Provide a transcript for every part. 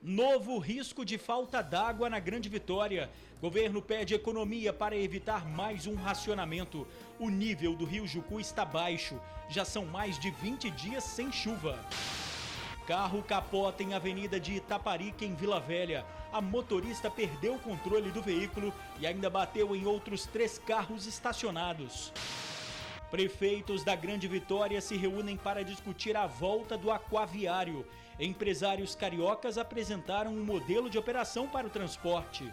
Novo risco de falta d'água na Grande Vitória. Governo pede economia para evitar mais um racionamento. O nível do Rio Jucu está baixo. Já são mais de 20 dias sem chuva. Carro capota em avenida de Itaparica, em Vila Velha. A motorista perdeu o controle do veículo e ainda bateu em outros 3 carros estacionados. Prefeitos da Grande Vitória se reúnem para discutir a volta do aquaviário. Empresários cariocas apresentaram um modelo de operação para o transporte.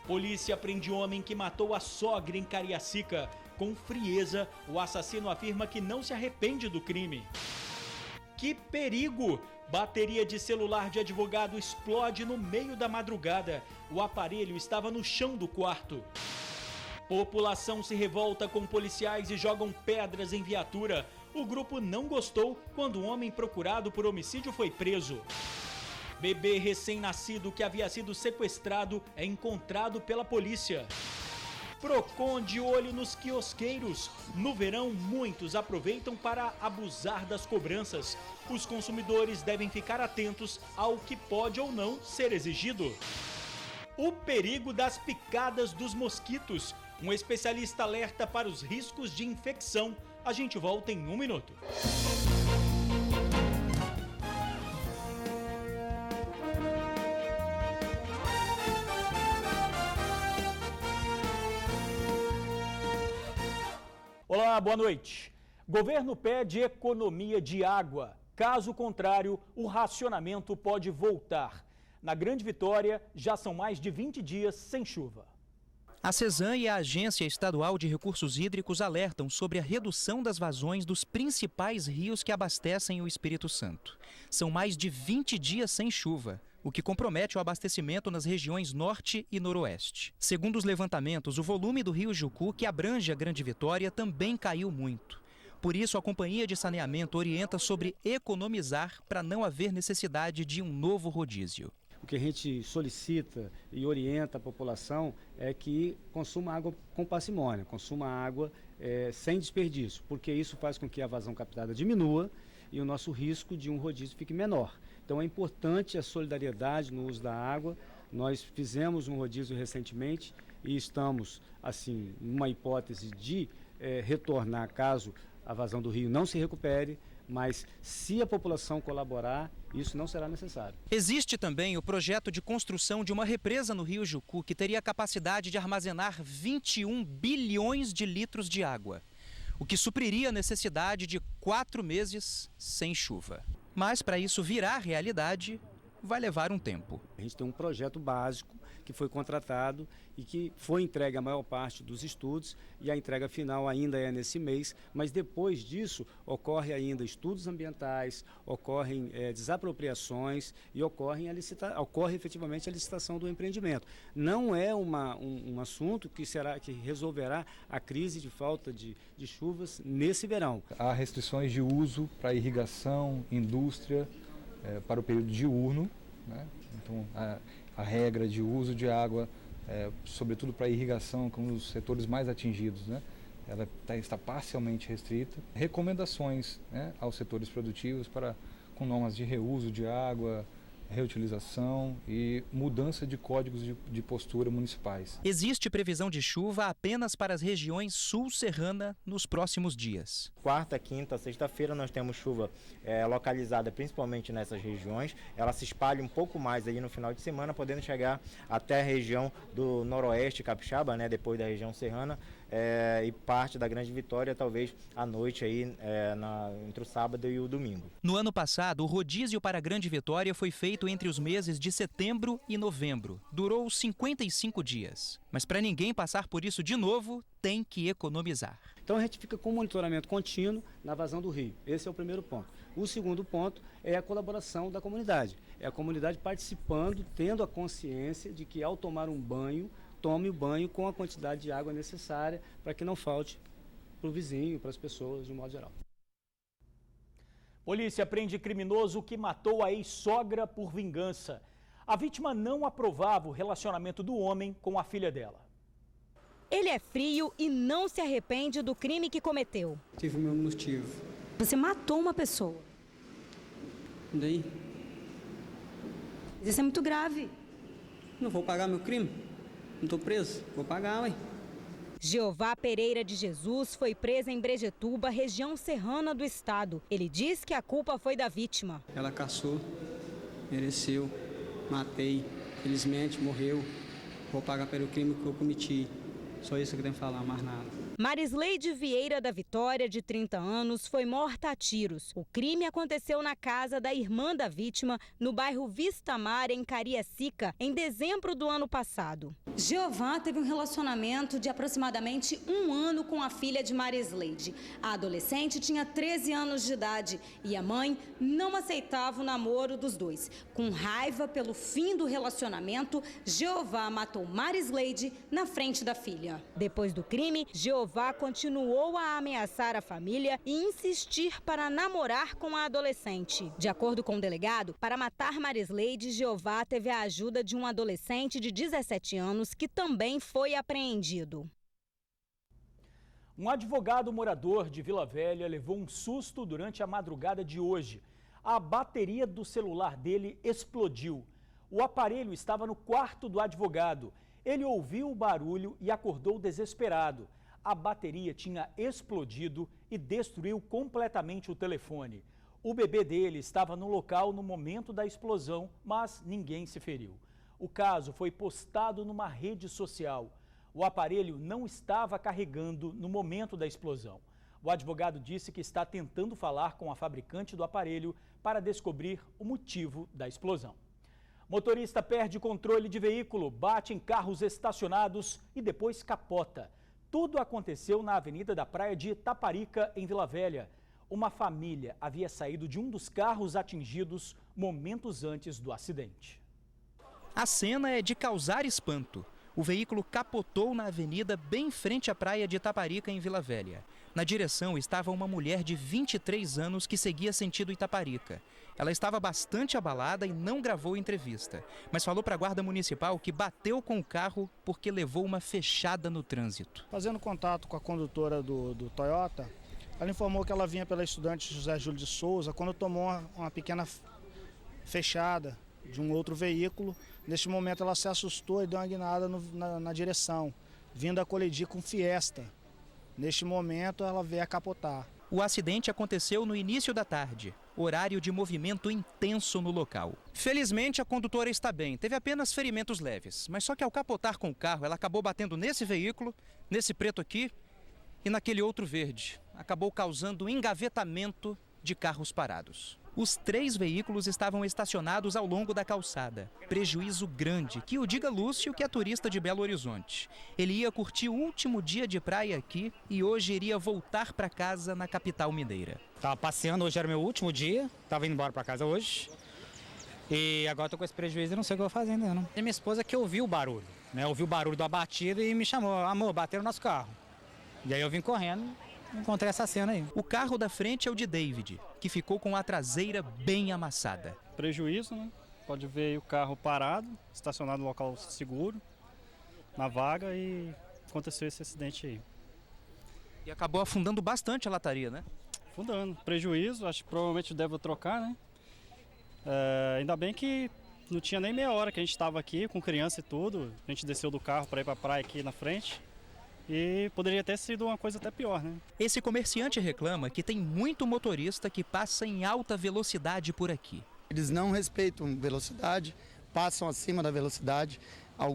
Polícia prende homem que matou a sogra em Cariacica. Com frieza, o assassino afirma que não se arrepende do crime. Que perigo! Bateria de celular de advogado explode no meio da madrugada. O aparelho estava no chão do quarto. População se revolta com policiais e jogam pedras em viatura. O grupo não gostou quando um homem procurado por homicídio foi preso. Bebê recém-nascido que havia sido sequestrado é encontrado pela polícia. Procon de olho nos quiosqueiros. No verão, muitos aproveitam para abusar das cobranças. Os consumidores devem ficar atentos ao que pode ou não ser exigido. O perigo das picadas dos mosquitos. Um especialista alerta para os riscos de infecção. A gente volta em 1 minuto. Olá, boa noite. Governo pede economia de água. Caso contrário, o racionamento pode voltar. Na Grande Vitória, já são mais de 20 dias sem chuva. A CESAM e a Agência Estadual de Recursos Hídricos alertam sobre a redução das vazões dos principais rios que abastecem o Espírito Santo. São mais de 20 dias sem chuva, o que compromete o abastecimento nas regiões norte e noroeste. Segundo os levantamentos, o volume do Rio Jucu, que abrange a Grande Vitória, também caiu muito. Por isso, a Companhia de Saneamento orienta sobre economizar para não haver necessidade de um novo rodízio. O que a gente solicita e orienta a população é que consuma água com parcimônia, consuma água sem desperdício, porque isso faz com que a vazão captada diminua e o nosso risco de um rodízio fique menor. Então é importante a solidariedade no uso da água. Nós fizemos um rodízio recentemente e estamos, assim, numa hipótese de retornar caso a vazão do rio não se recupere, mas se a população colaborar, isso não será necessário. Existe também o projeto de construção de uma represa no Rio Jucu que teria a capacidade de armazenar 21 bilhões de litros de água, o que supriria a necessidade de 4 meses sem chuva. Mas para isso virar realidade, vai levar um tempo. A gente tem um projeto básico que foi contratado e que foi entregue a maior parte dos estudos e a entrega final ainda é nesse mês, mas depois disso ocorre ainda estudos ambientais, ocorrem desapropriações e ocorre efetivamente a licitação do empreendimento. Não é um assunto que resolverá a crise de falta de chuvas nesse verão. Há restrições de uso para irrigação, indústria, para o período diurno, né? Então a regra de uso de água, sobretudo para irrigação, que é um dos setores mais atingidos, né? Ela está parcialmente restrita. Recomendações, né, aos setores produtivos com normas de reuso de água, reutilização e mudança de códigos de postura municipais. Existe previsão de chuva apenas para as regiões sul-serrana nos próximos dias. Quarta, quinta, sexta-feira nós temos chuva localizada principalmente nessas regiões. Ela se espalha um pouco mais aí no final de semana, podendo chegar até a região do noroeste capixaba, né, depois da região serrana, e parte da Grande Vitória, talvez à noite aí, entre o sábado e o domingo. No ano passado, o rodízio para a Grande Vitória foi feito entre os meses de setembro e novembro. Durou 55 dias. Mas para ninguém passar por isso de novo, tem que economizar. Então a gente fica com monitoramento contínuo na vazão do rio. Esse é o primeiro ponto. O segundo ponto é a colaboração da comunidade. É a comunidade participando, tendo a consciência de que ao tomar um banho, tome o banho com a quantidade de água necessária para que não falte para o vizinho, para as pessoas de um modo geral. Polícia prende criminoso que matou a ex-sogra por vingança. A vítima não aprovava o relacionamento do homem com a filha dela. Ele é frio e não se arrepende do crime que cometeu. Tive o meu motivo. Você matou uma pessoa. E daí? Isso é muito grave. Não vou pagar meu crime? Não estou preso? Vou pagar, ué. Jeová Pereira de Jesus foi preso em Brejetuba, região serrana do estado. Ele diz que a culpa foi da vítima. Ela caçou, mereceu, matei, felizmente morreu. Vou pagar pelo crime que eu cometi. Só isso que eu tenho que falar, mais nada. Marisleide Vieira da Vitória, de 30 anos, foi morta a tiros. O crime aconteceu na casa da irmã da vítima, no bairro Vista Mar, em Cariacica, em dezembro do ano passado. Jeová teve um relacionamento de aproximadamente 1 ano com a filha de Marisleide. A adolescente tinha 13 anos de idade e a mãe não aceitava o namoro dos dois. Com raiva pelo fim do relacionamento, Jeová matou Marisleide na frente da filha. Depois do crime, Jeová continuou a ameaçar a família e insistir para namorar com a adolescente. De acordo com o delegado, para matar Marisleide, Jeová teve a ajuda de um adolescente de 17 anos que também foi apreendido. Um advogado morador de Vila Velha levou um susto durante a madrugada de hoje. A bateria do celular dele explodiu. O aparelho estava no quarto do advogado. Ele ouviu o barulho e acordou desesperado. A bateria tinha explodido e destruiu completamente o telefone. O bebê dele estava no local no momento da explosão, mas ninguém se feriu. O caso foi postado numa rede social. O aparelho não estava carregando no momento da explosão. O advogado disse que está tentando falar com a fabricante do aparelho para descobrir o motivo da explosão. Motorista perde controle de veículo, bate em carros estacionados e depois capota. Tudo aconteceu na Avenida da Praia de Itaparica, em Vila Velha. Uma família havia saído de um dos carros atingidos momentos antes do acidente. A cena é de causar espanto. O veículo capotou na avenida bem em frente à praia de Itaparica, em Vila Velha. Na direção estava uma mulher de 23 anos que seguia sentido Itaparica. Ela estava bastante abalada e não gravou entrevista, mas falou para a Guarda Municipal que bateu com o carro porque levou uma fechada no trânsito. Fazendo contato com a condutora do Toyota, ela informou que ela vinha pela estudante José Júlio de Souza quando tomou uma pequena fechada de um outro veículo. Neste momento ela se assustou e deu uma guinada na direção, vindo a colidir com Fiesta. Neste momento ela veio a capotar. O acidente aconteceu no início da tarde, horário de movimento intenso no local. Felizmente a condutora está bem, teve apenas ferimentos leves, mas só que ao capotar com o carro ela acabou batendo nesse veículo, nesse preto aqui e naquele outro verde. Acabou causando engavetamento de carros parados. Os 3 veículos estavam estacionados ao longo da calçada. Prejuízo grande, que o diga Lúcio, que é turista de Belo Horizonte. Ele ia curtir o último dia de praia aqui e hoje iria voltar para casa na capital mineira. Estava passeando, hoje era meu último dia, estava indo embora para casa hoje. E agora estou com esse prejuízo e não sei o que eu vou fazer ainda. Não. E minha esposa que ouviu o barulho, né? Ouviu o barulho da batida e me chamou: amor, bateram no nosso carro. E aí eu vim correndo. Encontrei essa cena aí. O carro da frente é o de David, que ficou com a traseira bem amassada. Prejuízo, né? Pode ver aí o carro parado, estacionado no local seguro, na vaga, e aconteceu esse acidente aí. E acabou afundando bastante a lataria, né? Afundando. Prejuízo, acho que provavelmente deve trocar, né? Ainda bem que não tinha nem meia hora que a gente estava aqui com criança e tudo. A gente desceu do carro para ir para a praia aqui na frente. E poderia ter sido uma coisa até pior, né? Esse comerciante reclama que tem muito motorista que passa em alta velocidade por aqui. Eles não respeitam velocidade, passam acima da velocidade.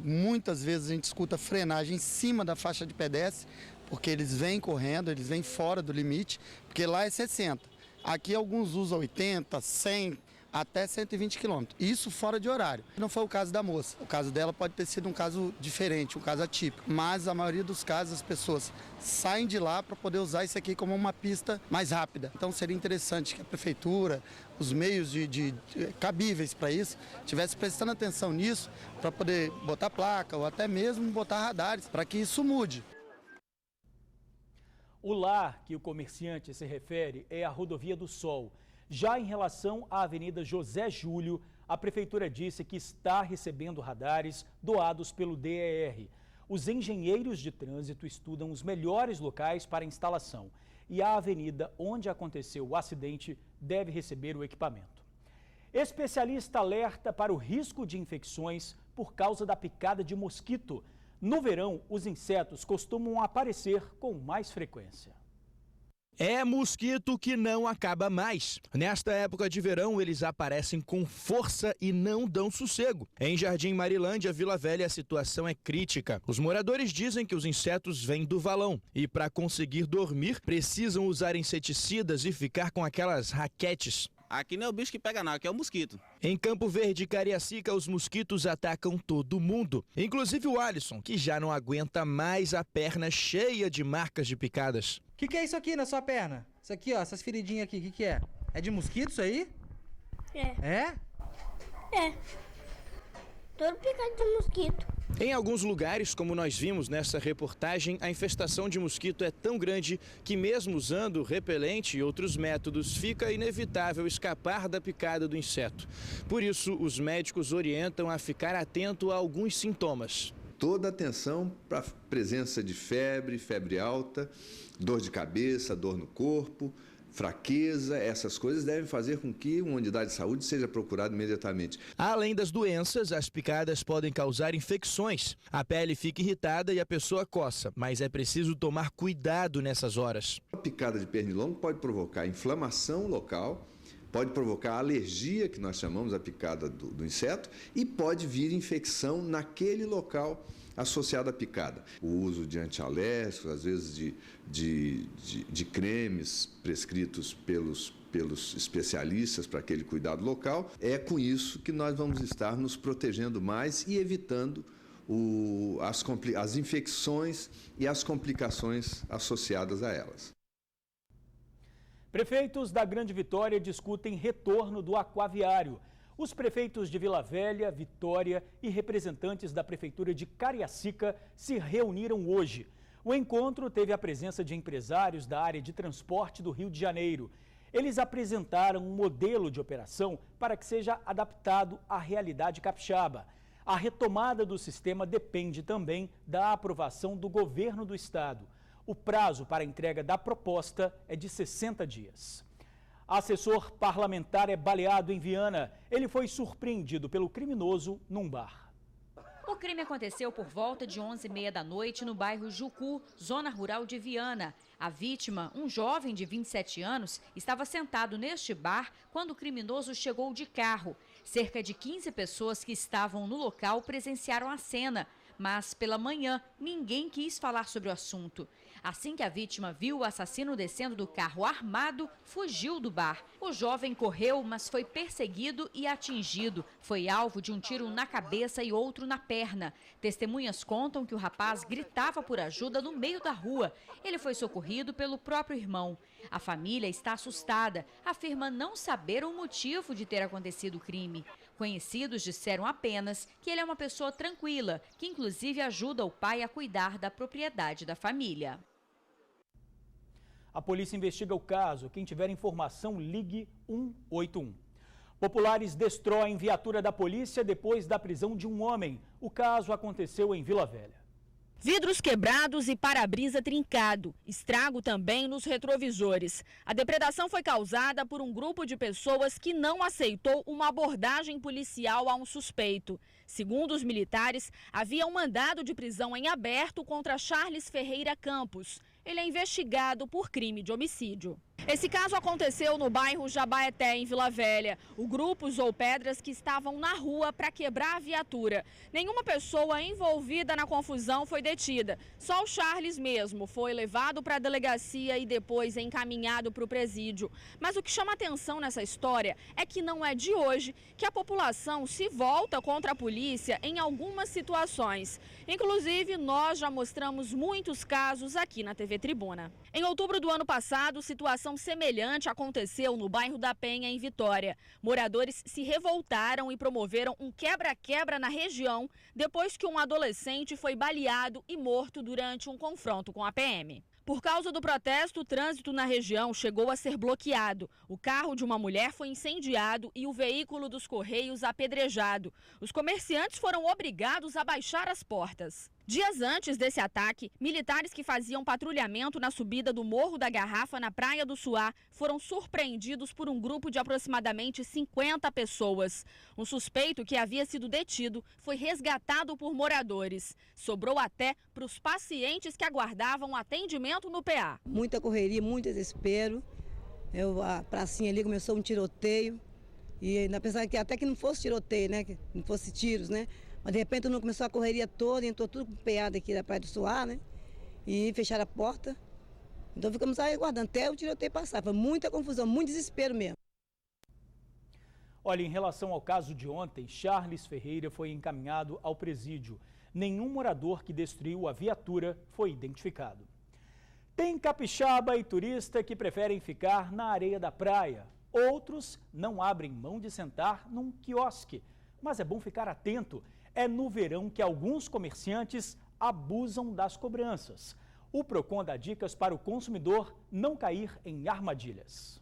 Muitas vezes a gente escuta frenagem em cima da faixa de pedestre, porque eles vêm correndo, eles vêm fora do limite, porque lá é 60. Aqui alguns usam 80, 100, até 120 km. Isso fora de horário. Não foi o caso da moça. O caso dela pode ter sido um caso diferente, um caso atípico. Mas a maioria dos casos as pessoas saem de lá para poder usar isso aqui como uma pista mais rápida. Então seria interessante que a prefeitura, os meios cabíveis para isso, estivesse prestando atenção nisso para poder botar placa ou até mesmo botar radares para que isso mude. O lar que o comerciante se refere é a Rodovia do Sol. Já em relação à Avenida José Júlio, a Prefeitura disse que está recebendo radares doados pelo DER. Os engenheiros de trânsito estudam os melhores locais para instalação e a avenida onde aconteceu o acidente deve receber o equipamento. Especialista alerta para o risco de infecções por causa da picada de mosquito. No verão, os insetos costumam aparecer com mais frequência. É mosquito que não acaba mais. Nesta época de verão, eles aparecem com força e não dão sossego. Em Jardim Marilândia, Vila Velha, a situação é crítica. Os moradores dizem que os insetos vêm do valão e, para conseguir dormir, precisam usar inseticidas e ficar com aquelas raquetes. Aqui não é o bicho que pega não, aqui é o mosquito. Em Campo Verde, Cariacica, os mosquitos atacam todo mundo. Inclusive o Alisson, que já não aguenta mais a perna cheia de marcas de picadas. O que é isso aqui na sua perna? Isso aqui, ó, essas feridinhas aqui, o que é? É de mosquito isso aí? É. Todo picado de mosquito. Em alguns lugares, como nós vimos nessa reportagem, a infestação de mosquito é tão grande que mesmo usando repelente e outros métodos, fica inevitável escapar da picada do inseto. Por isso, os médicos orientam a ficar atento a alguns sintomas. Toda atenção para a presença de febre, febre alta, dor de cabeça, dor no corpo, fraqueza, essas coisas devem fazer com que uma unidade de saúde seja procurada imediatamente. Além das doenças, as picadas podem causar infecções. A pele fica irritada e a pessoa coça, mas é preciso tomar cuidado nessas horas. A picada de pernilongo pode provocar inflamação local, pode provocar alergia, que nós chamamos a picada do inseto, e pode vir infecção naquele local associado à picada. O uso de antialérgicos, às vezes de cremes prescritos pelos especialistas para aquele cuidado local, é com isso que nós vamos estar nos protegendo mais e evitando as infecções e as complicações associadas a elas. Prefeitos da Grande Vitória discutem retorno do aquaviário. Os prefeitos de Vila Velha, Vitória e representantes da Prefeitura de Cariacica se reuniram hoje. O encontro teve a presença de empresários da área de transporte do Rio de Janeiro. Eles apresentaram um modelo de operação para que seja adaptado à realidade capixaba. A retomada do sistema depende também da aprovação do governo do estado. O prazo para a entrega da proposta é de 60 dias. Assessor parlamentar é baleado em Viana. Ele foi surpreendido pelo criminoso num bar. O crime aconteceu por volta de 11h30 da noite no bairro Jucu, zona rural de Viana. A vítima, um jovem de 27 anos, estava sentado neste bar quando o criminoso chegou de carro. Cerca de 15 pessoas que estavam no local presenciaram a cena, mas pela manhã ninguém quis falar sobre o assunto. Assim que a vítima viu o assassino descendo do carro armado, fugiu do bar. O jovem correu, mas foi perseguido e atingido. Foi alvo de um tiro na cabeça e outro na perna. Testemunhas contam que o rapaz gritava por ajuda no meio da rua. Ele foi socorrido pelo próprio irmão. A família está assustada, afirma não saber o motivo de ter acontecido o crime. Conhecidos disseram apenas que ele é uma pessoa tranquila, que inclusive ajuda o pai a cuidar da propriedade da família. A polícia investiga o caso. Quem tiver informação, ligue 181. Populares destroem viatura da polícia depois da prisão de um homem. O caso aconteceu em Vila Velha. Vidros quebrados e para-brisa trincado. Estrago também nos retrovisores. A depredação foi causada por um grupo de pessoas que não aceitou uma abordagem policial a um suspeito. Segundo os militares, havia um mandado de prisão em aberto contra Charles Ferreira Campos. Ele é investigado por crime de homicídio. Esse caso aconteceu no bairro Jabaeté, em Vila Velha. O grupo usou pedras que estavam na rua para quebrar a viatura. Nenhuma pessoa envolvida na confusão foi detida. Só o Charles mesmo foi levado para a delegacia e depois encaminhado para o presídio. Mas o que chama atenção nessa história é que não é de hoje que a população se volta contra a polícia em algumas situações. Inclusive, nós já mostramos muitos casos aqui na TV Tribuna. Em outubro do ano passado, situação semelhante aconteceu no bairro da Penha, em Vitória. Moradores se revoltaram e promoveram um quebra-quebra na região depois que um adolescente foi baleado e morto durante um confronto com a PM. Por causa do protesto, o trânsito na região chegou a ser bloqueado. O carro de uma mulher foi incendiado e o veículo dos Correios apedrejado. Os comerciantes foram obrigados a baixar as portas. Dias antes desse ataque, militares que faziam patrulhamento na subida do Morro da Garrafa, na Praia do Suá, foram surpreendidos por um grupo de aproximadamente 50 pessoas. Um suspeito que havia sido detido foi resgatado por moradores. Sobrou até para os pacientes que aguardavam atendimento no PA. Muita correria, muito desespero. A pracinha ali começou um tiroteio. E ainda pensava que até que não fosse tiroteio, né? Que não fosse tiros, né? Mas de repente não começou a correria toda, entrou tudo com peada aqui da Praia do Suá, né? E fecharam a porta. Então ficamos aí aguardando até o tiroteio passar. Foi muita confusão, muito desespero mesmo. Olha, em relação ao caso de ontem, Charles Ferreira foi encaminhado ao presídio. Nenhum morador que destruiu a viatura foi identificado. Tem capixaba e turista que preferem ficar na areia da praia. Outros não abrem mão de sentar num quiosque. Mas é bom ficar atento. É no verão que alguns comerciantes abusam das cobranças. O Procon dá dicas para o consumidor não cair em armadilhas.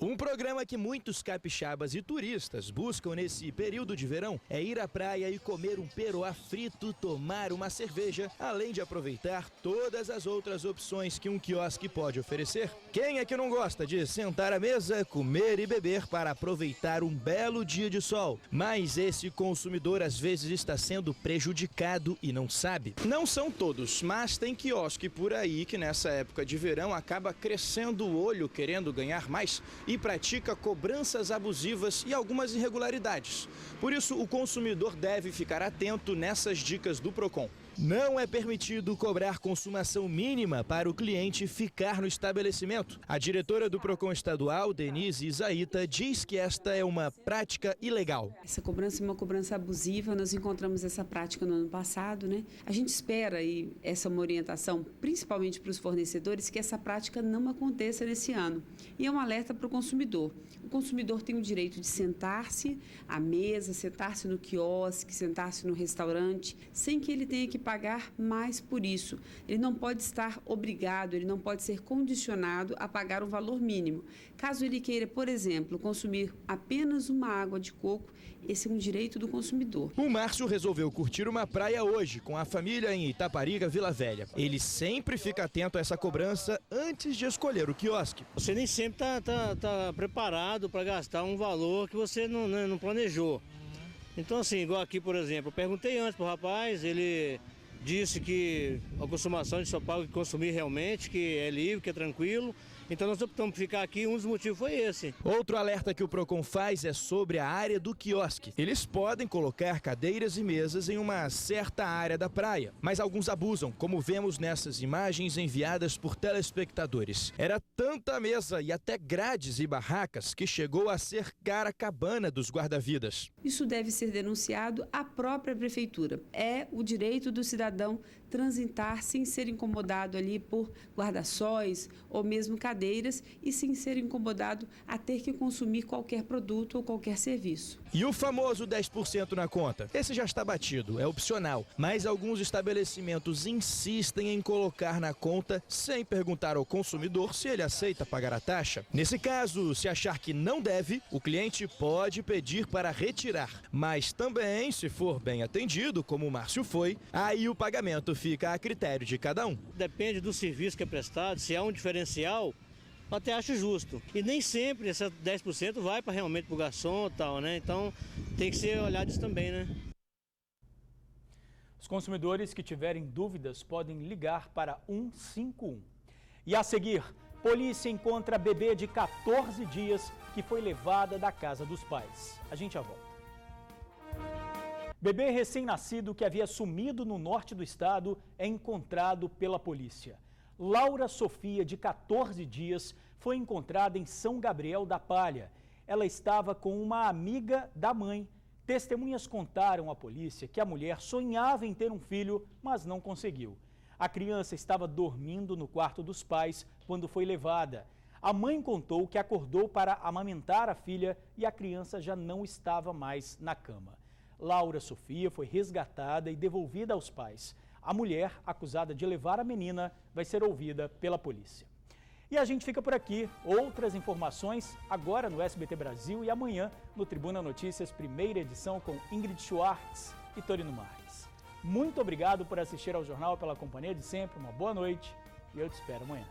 Um programa que muitos capixabas e turistas buscam nesse período de verão é ir à praia e comer um peroá frito, tomar uma cerveja, além de aproveitar todas as outras opções que um quiosque pode oferecer. Quem é que não gosta de sentar à mesa, comer e beber para aproveitar um belo dia de sol? Mas esse consumidor às vezes está sendo prejudicado e não sabe. Não são todos, mas tem quiosque por aí que nessa época de verão acaba crescendo o olho querendo ganhar mais e pratica cobranças abusivas e algumas irregularidades. Por isso, o consumidor deve ficar atento nessas dicas do Procon. Não é permitido cobrar consumação mínima para o cliente ficar no estabelecimento. A diretora do Procon estadual, Denise Isaíta, diz que esta é uma prática ilegal. Essa cobrança é uma cobrança abusiva, nós encontramos essa prática no ano passado, né? A gente espera, e essa é uma orientação principalmente para os fornecedores, que essa prática não aconteça nesse ano. E é um alerta para o consumidor. O consumidor tem o direito de sentar-se à mesa, sentar-se no quiosque, sentar-se no restaurante, sem que ele tenha que pagar mais por isso. Ele não pode estar obrigado, ele não pode ser condicionado a pagar um valor mínimo. Caso ele queira, por exemplo, consumir apenas uma água de coco, esse é um direito do consumidor. O Márcio resolveu curtir uma praia hoje com a família em Itaparica, Vila Velha. Ele sempre fica atento a essa cobrança antes de escolher o quiosque. Você nem sempre está preparado para gastar um valor que você não planejou. Então assim, igual aqui, por exemplo, eu perguntei antes para o rapaz, ele disse que a consumação de só paga que consumir realmente, que é livre, que é tranquilo. Então nós optamos por ficar aqui, um dos motivos foi esse. Outro alerta que o Procon faz é sobre a área do quiosque. Eles podem colocar cadeiras e mesas em uma certa área da praia, mas alguns abusam, como vemos nessas imagens enviadas por telespectadores. Era tanta mesa e até grades e barracas que chegou a cercar a cabana dos guarda-vidas. Isso deve ser denunciado à própria prefeitura. É o direito do cidadão transitar sem ser incomodado ali por guarda-sóis ou mesmo cadeiras e sem ser incomodado a ter que consumir qualquer produto ou qualquer serviço. E o famoso 10% na conta? Esse já está batido, é opcional, mas alguns estabelecimentos insistem em colocar na conta sem perguntar ao consumidor se ele aceita pagar a taxa. Nesse caso, se achar que não deve, o cliente pode pedir para retirar, mas também, se for bem atendido, como o Márcio foi, aí o pagamento fica a critério de cada um. Depende do serviço que é prestado, se há um diferencial, eu até acho justo. E nem sempre esse 10% vai para realmente para o garçom e tal, né? Então tem que ser olhado isso também, né? Os consumidores que tiverem dúvidas podem ligar para 151. E a seguir, polícia encontra bebê de 14 dias que foi levada da casa dos pais. A gente já volta. Bebê recém-nascido que havia sumido no norte do estado é encontrado pela polícia. Laura Sofia, de 14 dias, foi encontrada em São Gabriel da Palha. Ela estava com uma amiga da mãe. Testemunhas contaram à polícia que a mulher sonhava em ter um filho, mas não conseguiu. A criança estava dormindo no quarto dos pais quando foi levada. A mãe contou que acordou para amamentar a filha e a criança já não estava mais na cama. Laura Sofia foi resgatada e devolvida aos pais. A mulher, acusada de levar a menina, vai ser ouvida pela polícia. E a gente fica por aqui. Outras informações agora no SBT Brasil e amanhã no Tribuna Notícias, primeira edição com Ingrid Schwartz e Torino Marques. Muito obrigado por assistir ao jornal, pela companhia de sempre, uma boa noite e eu te espero amanhã.